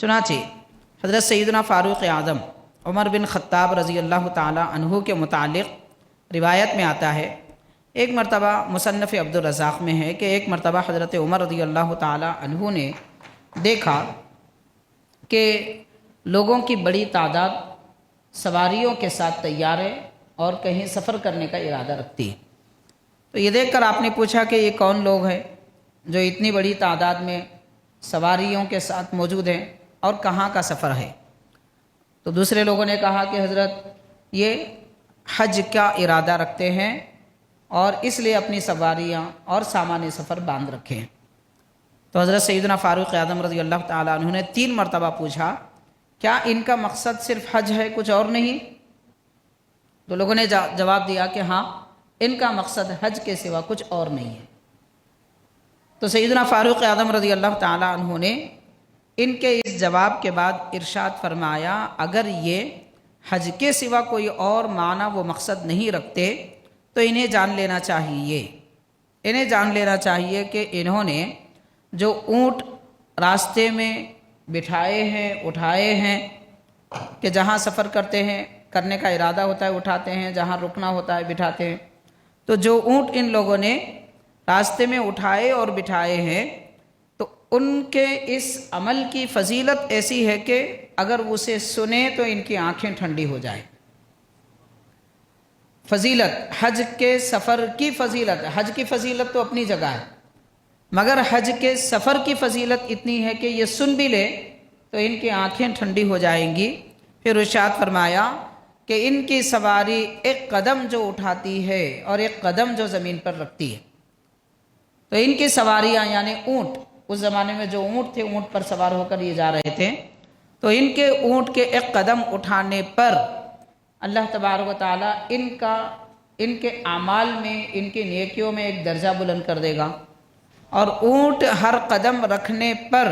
चुनांचे हज़रत सैयदना फ़ारूक़ आज़म उमर बिन ख़त्ताब रज़ी अल्लाह ताला अन्हु के मुतालिक़ रिवायत में आता है, एक मरतबा मुसन्नफ़ अब्दुर रज़्ज़ाक़ में है कि एक मरतबा हज़रत उमर रज़ी अल्लाह ताला अन्हु ने देखा कि लोगों की बड़ी तादाद सवारियों के साथ तैयार है और कहीं सफ़र करने का इरादा रखती है। तो ये देखकर आपने पूछा कि ये कौन लोग हैं जो इतनी बड़ी तादाद में सवारियों के साथ मौजूद हैं और कहाँ का सफ़र है। तो दूसरे लोगों ने कहा कि हज़रत ये हज का इरादा रखते हैं और इसलिए अपनी सवारियाँ और सामान सफ़र बांध रखे हैं। तो हज़रत सैयदना फ़ारूक़ आज़म रज़ी अल्लाह ताला अन्हु ने 3 मरतबा पूछा, क्या इनका मकसद सिर्फ हज है, कुछ और नहीं? तो लोगों ने जवाब दिया कि हाँ, इनका मकसद हज के सिवा कुछ और नहीं है। तो सैयदना फ़ारूक़ आज़म रज़ी अल्लाह ताला अन्हु ने इनके इस जवाब के बाद इरशाद फरमाया, अगर ये हज के सिवा कोई और माना वो मकसद नहीं रखते तो इन्हें जान लेना चाहिए कि इन्होंने जो ऊँट रास्ते में बिठाए हैं, उठाए हैं, कि जहाँ सफ़र करने का इरादा होता है उठाते हैं, जहाँ रुकना होता है बिठाते हैं। तो जो ऊँट इन लोगों ने रास्ते में उठाए और बिठाए हैं, तो उनके इस अमल की फ़जीलत ऐसी है कि अगर उसे सुने तो इनकी आँखें ठंडी हो जाए। फ़जीलत, हज के सफ़र की फ़जीलत, हज की फ़जीलत तो अपनी जगह है, मगर हज के सफ़र की फ़जीलत इतनी है कि ये सुन भी ले तो इनकी आँखें ठंडी हो जाएंगी। फिर इरशाद फरमाया कि इनकी सवारी एक कदम जो उठाती है और एक कदम जो ज़मीन पर रखती है। तो इनकी सवारियाँ यानी ऊँट, उस ज़माने में जो ऊँट थे, ऊँट पर सवार होकर ये जा रहे थे, तो इनके ऊँट के एक कदम उठाने पर अल्लाह तबारक व तआला इनके आमाल में, इनकी नेकियों में एक दर्जा बुलंद कर देगा और ऊँट हर कदम रखने पर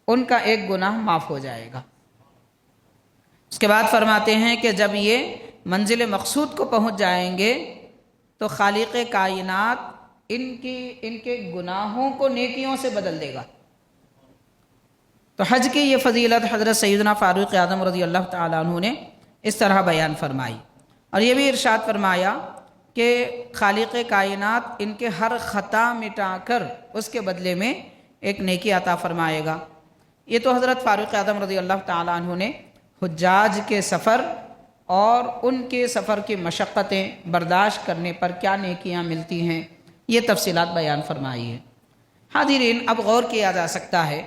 उनका एक गुनाह माफ़ हो जाएगा। उसके बाद फरमाते हैं कि जब ये मंजिल मकसूद को पहुँच जाएंगे तो खालिक़ कायनात इनके गुनाहों को नेकियों से बदल देगा। तो हज की ये फ़जीलत हज़रत सैयदना फ़ारूक़ आज़म रज़ी अल्लाह ताला अन्हु ने इस तरह बयान फरमाई और ये भी इरशाद फरमाया कि खालिक़ कायनात इनके हर ख़ता मिटाकर उसके बदले में एक नेकी अता फरमाएगा। ये तो हज़रत फ़ारूक़ आज़म रज़ी अल्लाह ताला अन्हु ने हुज्जाज के सफ़र और उनके सफ़र की मशक्क़तें बर्दाश्त करने पर क्या नेकियां मिलती हैं, ये तफसीलात बयान फरमाई है। हाज़रीन, अब गौर किया जा सकता है,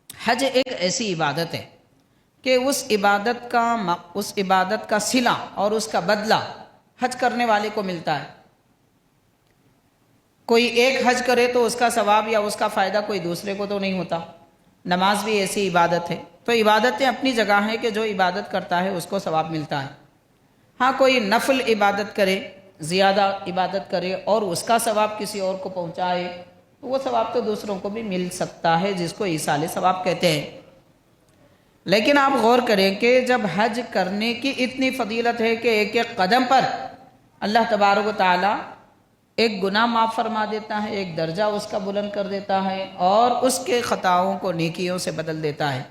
हज एक ऐसी इबादत है कि उस इबादत का सिला और उसका बदला हज करने वाले को मिलता है। कोई एक हज करे तो उसका सवाब या उसका फ़ायदा कोई दूसरे को तो नहीं होता। नमाज भी ऐसी इबादत है। तो इबादतें अपनी जगह हैं कि जो इबादत करता है उसको सवाब मिलता है। हाँ, कोई नफल इबादत करे, ज़्यादा इबादत करे और उसका सवाब किसी और को पहुँचाए तो वो सवाब तो दूसरों को भी मिल सकता है, जिसको ईसाले सवाब कहते हैं। लेकिन आप गौर करें कि जब हज करने की इतनी फ़जीलत है कि एक एक कदम पर अल्लाह तबारक व तआला एक गुनाह माफ़ फरमा देता है, एक दर्जा उसका बुलंद कर देता है और उसके ख़ताओं को नेकियों से बदल देता है।